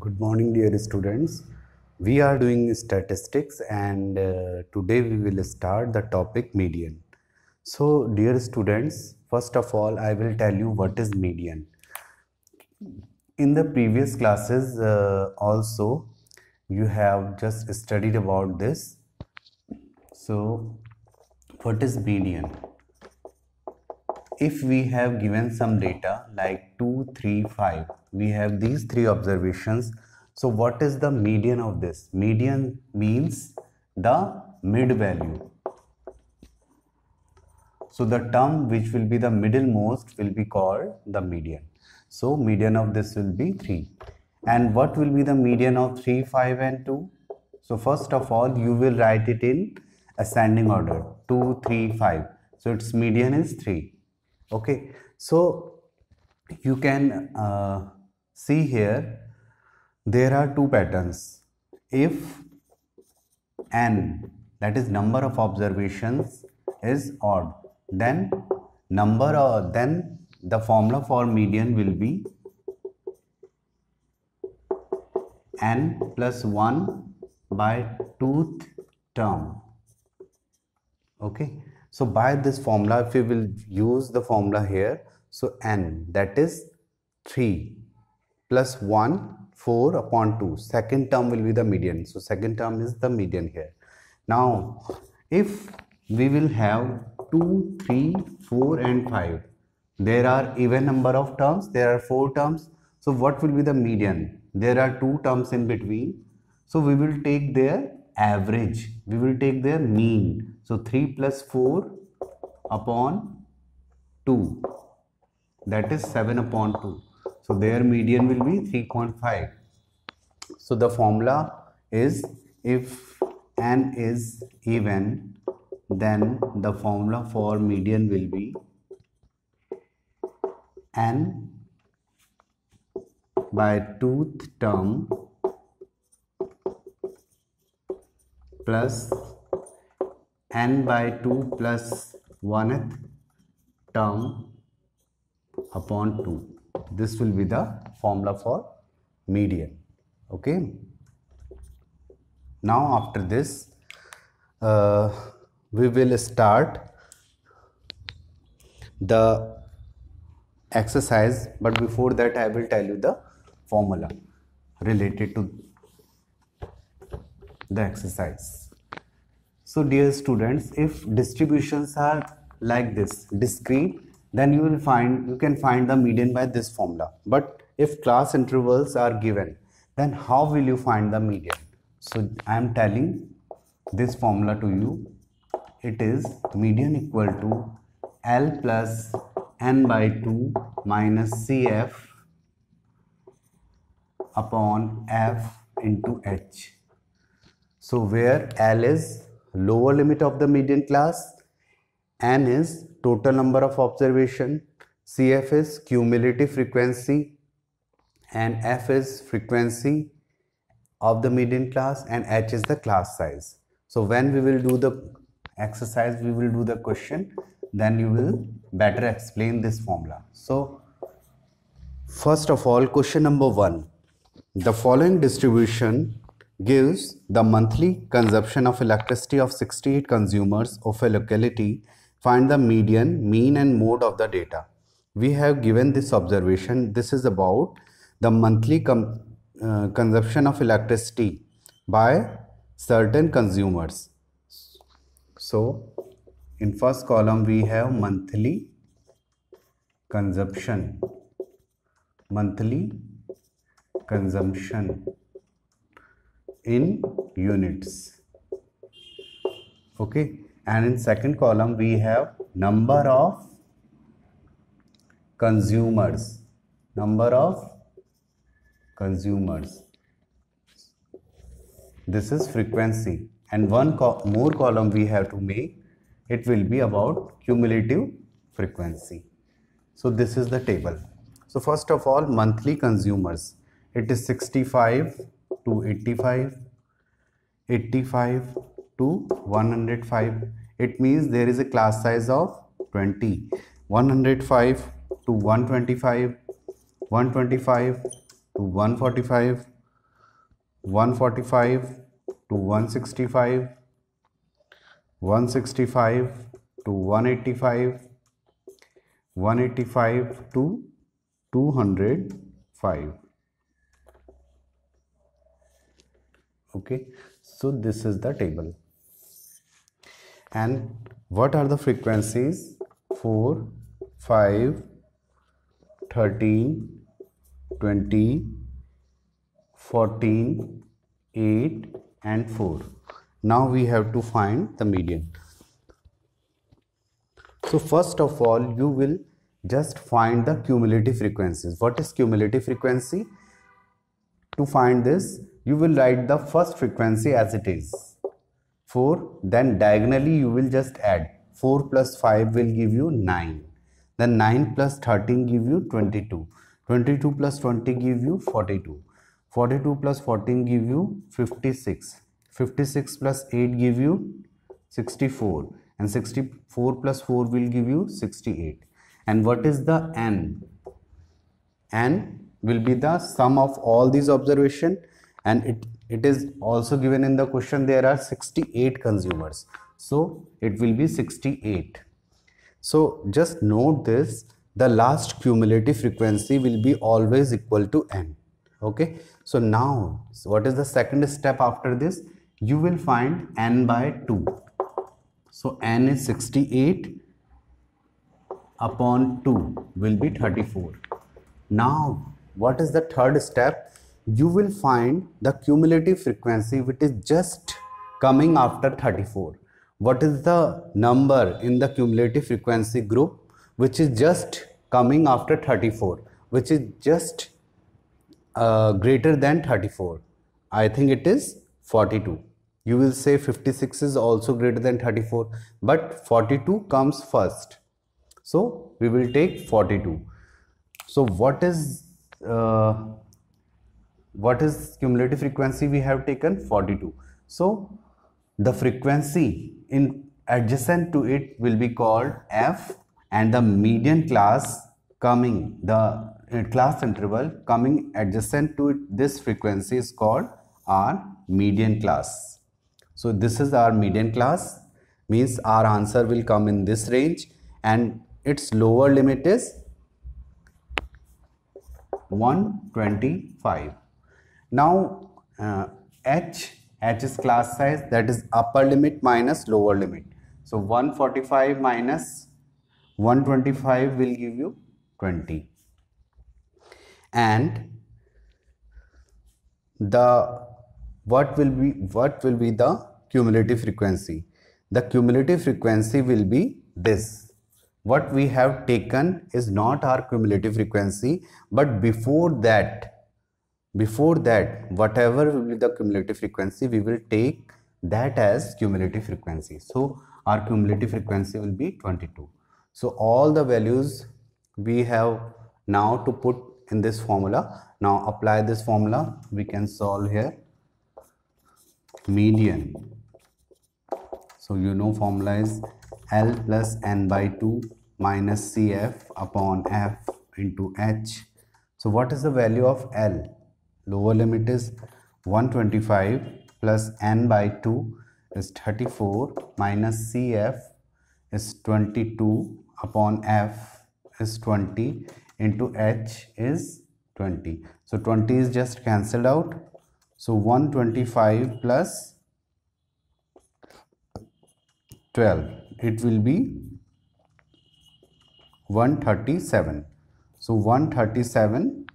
Good morning, dear students. We are doing statistics, and today we will start the topic median. So, dear students, first of all, I will tell you what is median. In the previous classes, also, you have just studied about this. So, what is median? If we have given some data like 2, 3, 5, we have these three observations. So what is the median of this? Median means the mid value. So the term which will be the middlemost will be called the median. So median of this will be 3. And what will be the median of 3, 5 and 2? So first of all, you will write it in ascending order, 2, 3, 5. So its median is 3. Okay, so you can see here there are two patterns. If n, that is number of observations, is odd, then then the formula for median will be n plus 1 by 2th term. Okay, so by this formula, if we will use the formula here, so n, that is 3 plus 1, 4 upon 2. Second term will be the median. So second term is the median here. Now, if we will have 2, 3, 4 and 5, there are even number of terms, there are 4 terms. So what will be the median? There are 2 terms in between. So we will take their average, we will take their mean. So 3 plus 4 upon 2, that is 7 upon 2. So their median will be 3.5. So the formula is, if n is even, then the formula for median will be n by 2th term plus n by 2 plus 1th term upon 2. This will be the formula for median. Okay. Now after this, we will start the exercise, but before that I will tell you the formula related to the exercise. So dear students, if distributions are like this, discrete, then you can find the median by this formula. But if class intervals are given, then how will you find the median? So I am telling this formula to you. It is median equal to L plus n by 2 minus CF upon F into H. So where L is lower limit of the median class, n is total number of observation, CF is cumulative frequency, and F is frequency of the median class, and H is the class size. So when we will do the exercise, we will do the question, then you will better explain this formula. So first of all, question number 1. The following distribution gives the monthly consumption of electricity of 68 consumers of a locality. Find the median, mean and mode of the data. We have given this observation. This is about the monthly consumption of electricity by certain consumers. So in first column we have monthly consumption in units. Okay, and in second column we have number of consumers. This is frequency, and one more column we have to make. It will be about cumulative frequency. So this is the table. So first of all, monthly consumers, it is 65 to 85, 85 to 105. It means there is a class size of 20. 105 to 125, 125 to 145, 145 to 165, 165 to 185, 185 to 205. Okay, so this is the table. And what are the frequencies? 4, 5, 13, 20, 14, 8 and 4. Now we have to find the median. So first of all, you will just find the cumulative frequencies. What is cumulative frequency? To find this, you will write the first frequency as it is, 4, then diagonally you will just add 4 plus 5 will give you 9, then 9 plus 13 give you 22, 22 plus 20 give you 42, 42 plus 14 give you 56, 56 plus 8 give you 64, and 64 plus 4 will give you 68. And what is the n? N will be the sum of all these observations, and it is also given in the question there are 68 consumers, so it will be 68. So just note this, the last cumulative frequency will be always equal to n. Okay, so now what is the second step after this? You will find n by 2. So n is 68 upon 2 will be 34. Now what is the third step? You will find the cumulative frequency which is just coming after 34. What is the number in the cumulative frequency group which is just coming after 34, which is just greater than 34? I think it is 42. You will say 56 is also greater than 34, but 42 comes first. So we will take 42. So what is cumulative frequency we have taken? 42. So the frequency in adjacent to it will be called f, and the median class coming, the class interval coming adjacent to it, this frequency is called our median class. So this is our median class, means our answer will come in this range, and its lower limit is 125. Now H is class size, that is upper limit minus lower limit. So 145 minus 125 will give you 20. And what will be the cumulative frequency? The cumulative frequency will be this. What we have taken is not our cumulative frequency, but before that, whatever will be the cumulative frequency, we will take that as cumulative frequency. So our cumulative frequency will be 22. So all the values we have now to put in this formula. Now apply this formula, we can solve here. Median. So you know formula is L plus n by 2 minus Cf upon f into h. So what is the value of L? Lower limit is 125 plus n by 2 is 34 minus Cf is 22 upon f is 20 into h is 20. So 20 is just cancelled out. So 125 plus 12, it will be 137. So 137,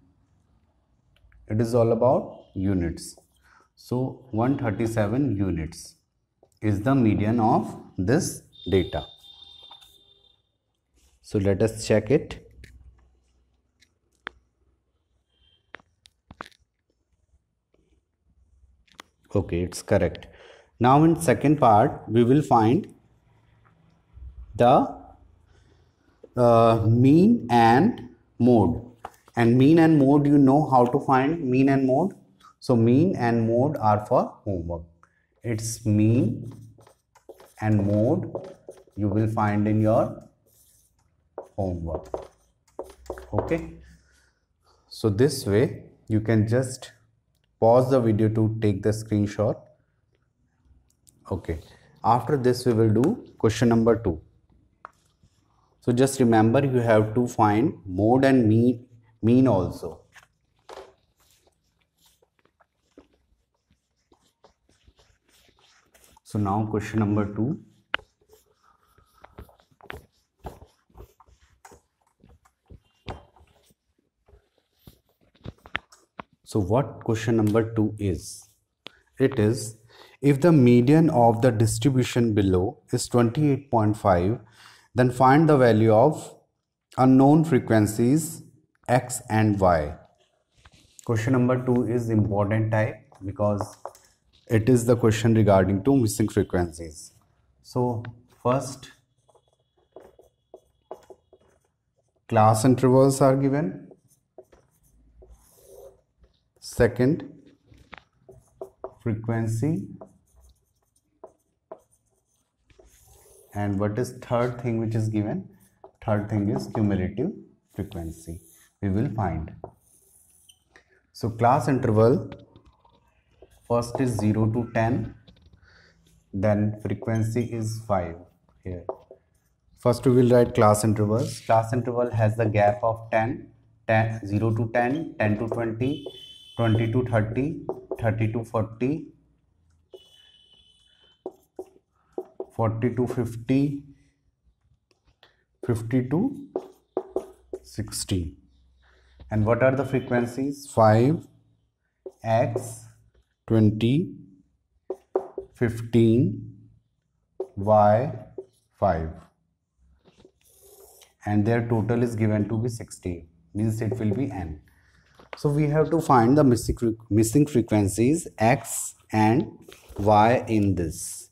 it is all about units. So 137 units is the median of this data. So let us check it. Okay, it's correct. Now in second part, we will find the mean and mode. And mean and mode, you know how to find mean and mode. So mean and mode are for homework. It's mean and mode you will find in your homework. Okay. So this way you can just pause the video to take the screenshot. Okay, after this we will do question number 2. So just remember, you have to find mode and mean also. So now question number 2. So what question number 2 is? It is, if the median of the distribution below is 28.5, then find the value of unknown frequencies x and y. Question number 2 is important type because it is the question regarding to missing frequencies. So first, class intervals are given. Second, frequency. And what is third thing which is given? Third thing is cumulative frequency. We will find. So class interval, first is 0 to 10, then frequency is 5 here. First we will write class intervals. Class interval has the gap of 10, 0 to 10, 10 to 20, 20 to 30, 30 to 40, 40 to 50, 50 to 60. And what are the frequencies? 5, x, 20, 15, y, 5. And their total is given to be 60, means it will be n. So we have to find the missing frequencies x and y in this.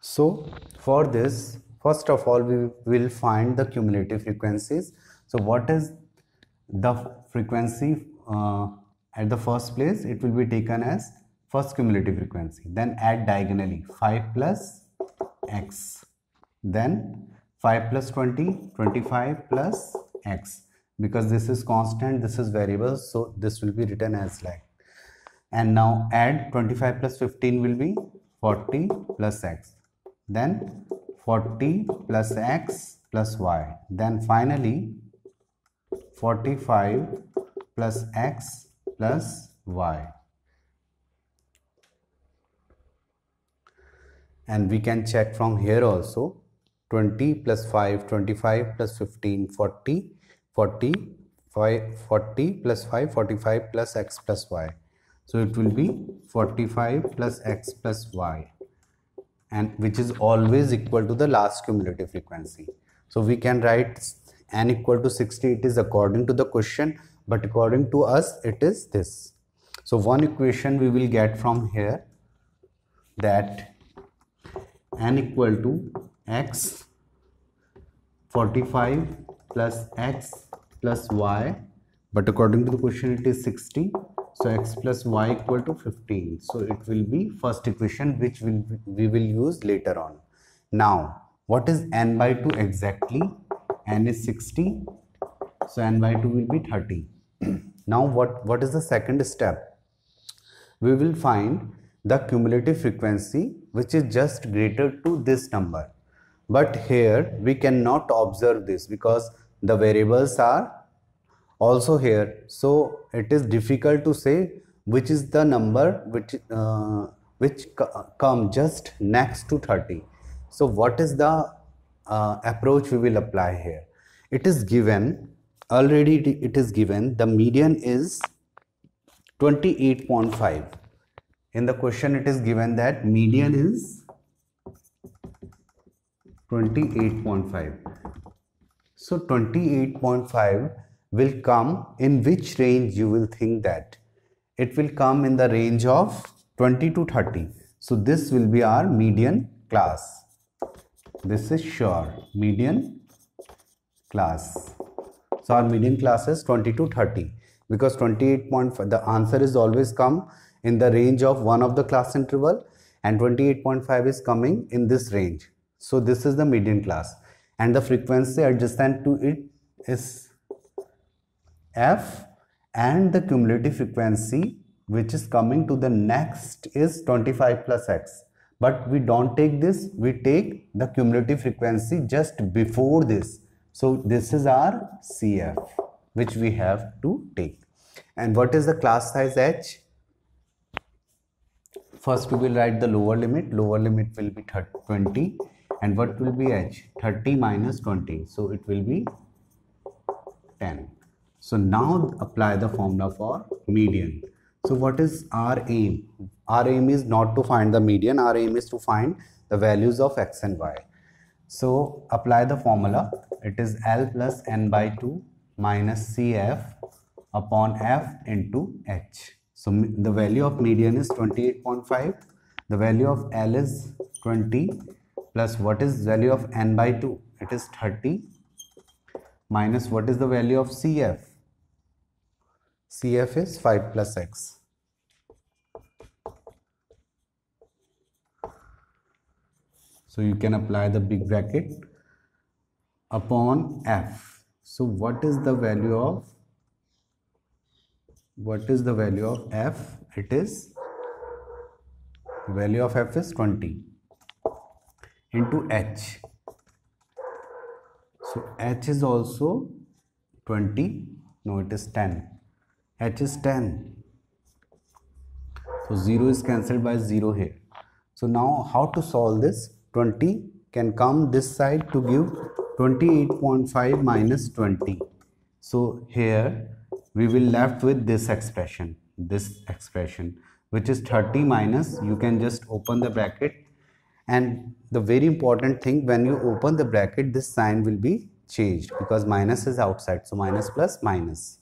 So for this, first of all, we will find the cumulative frequencies. So what is the frequency at the first place? It will be taken as first cumulative frequency. Then add diagonally 5 plus x. Then 5 plus 20, 25 plus x. Because this is constant, this is variable, so this will be written as like. And now add 25 plus 15 will be 40 plus x. Then 40 plus x plus y. Then finally 45 plus x plus y. And we can check from here also. 20 plus 5, 25 plus 15, 40, 40 plus 5, 45 plus x plus y. So it will be 45 plus x plus y, and which is always equal to the last cumulative frequency. So we can write n equal to 60. It is according to the question, but according to us it is this. So one equation we will get from here, that n equal to x 45 plus x plus y, but according to the question it is 60. So x plus y equal to 15. So it will be first equation which we will use later on. Now what is n by 2 exactly? N is 60. So n by 2 will be 30. Now what is the second step? We will find the cumulative frequency which is just greater to this number. But here we cannot observe this because the variables are also here. So it is difficult to say which is the number which come just next to 30. So what is the approach we will apply here? It is given, already it is given, the median is 28.5. In the question it is given that median is 28.5. So 28.5 will come in which range? You will think that it will come in the range of 20 to 30. So this will be our median class. This is sure, median class. So our median class is 20 to 30 because 28.5, the answer is always come in the range of one of the class interval, and 28.5 is coming in this range. So this is the median class, and the frequency adjacent to it is f, and the cumulative frequency which is coming to the next is 25 plus x. But we don't take this, we take the cumulative frequency just before this. So this is our CF which we have to take. And what is the class size h? First we will write the lower limit will be 20, and what will be h? 30 minus 20, so it will be 10. So now apply the formula for median. So what is our aim? Our aim is not to find the median, our aim is to find the values of x and y. So apply the formula, it is L plus n by 2 minus CF upon f into h. So the value of median is 28.5, the value of L is 20, plus what is value of n by 2? It is 30, minus what is the value of CF? CF is 5 plus x. So you can apply the big bracket upon f. So what is the value of f? It is, value of f is 20 into h. So h is also 20, no it is 10, h is 10, so 0 is cancelled by 0 here. So now how to solve this? 20 can come this side to give 28.5 minus 20. So here we will left with this expression which is 30 minus, you can just open the bracket, and the very important thing, when you open the bracket this sign will be changed because minus is outside, so minus plus minus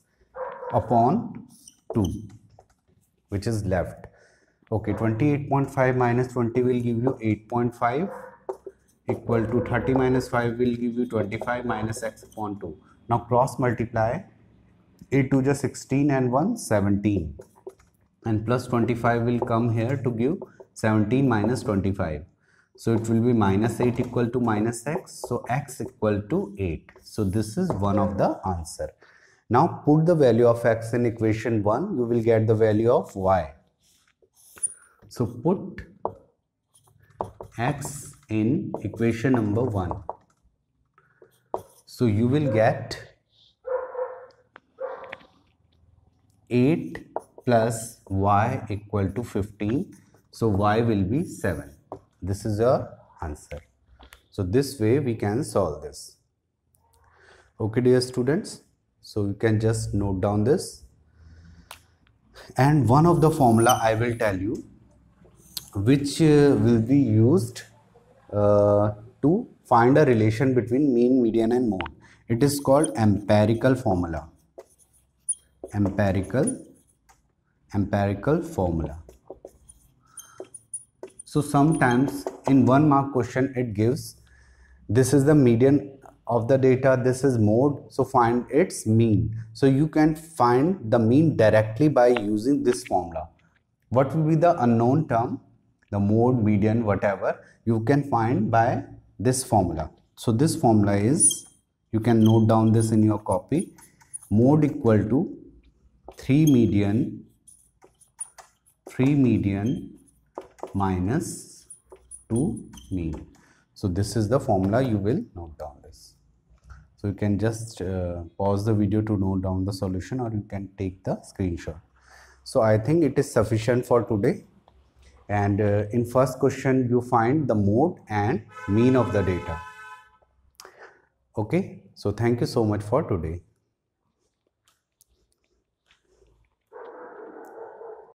upon 2 which is left. Okay, 28.5 minus 20 will give you 8.5 equal to 30 minus 5 will give you 25 minus x upon 2. Now cross multiply, 8 to just 16 and 1 17, and plus 25 will come here to give 17 minus 25. So it will be minus 8 equal to minus x, so x equal to 8. So this is one of the answer. Now put the value of x in equation 1, you will get the value of y. So put x in equation number 1. So you will get 8 plus y equal to 15. So y will be 7. This is your answer. So this way we can solve this. Okay dear students, so you can just note down this. And one of the formula I will tell you which will be used to find a relation between mean, median and mode. It is called empirical formula. Empirical formula. So sometimes in 1 mark question it gives, this is the median of the data, this is mode, so find its mean. So you can find the mean directly by using this formula. What will be the unknown term? The mode, median, whatever, you can find by this formula. So this formula is, you can note down this in your copy, mode equal to 3 median minus 2 mean. So this is the formula, you will note down this. So you can just pause the video to note down the solution, or you can take the screenshot. So I think it is sufficient for today. And in first question you find the mode and mean of the data. Okay, so thank you so much for today.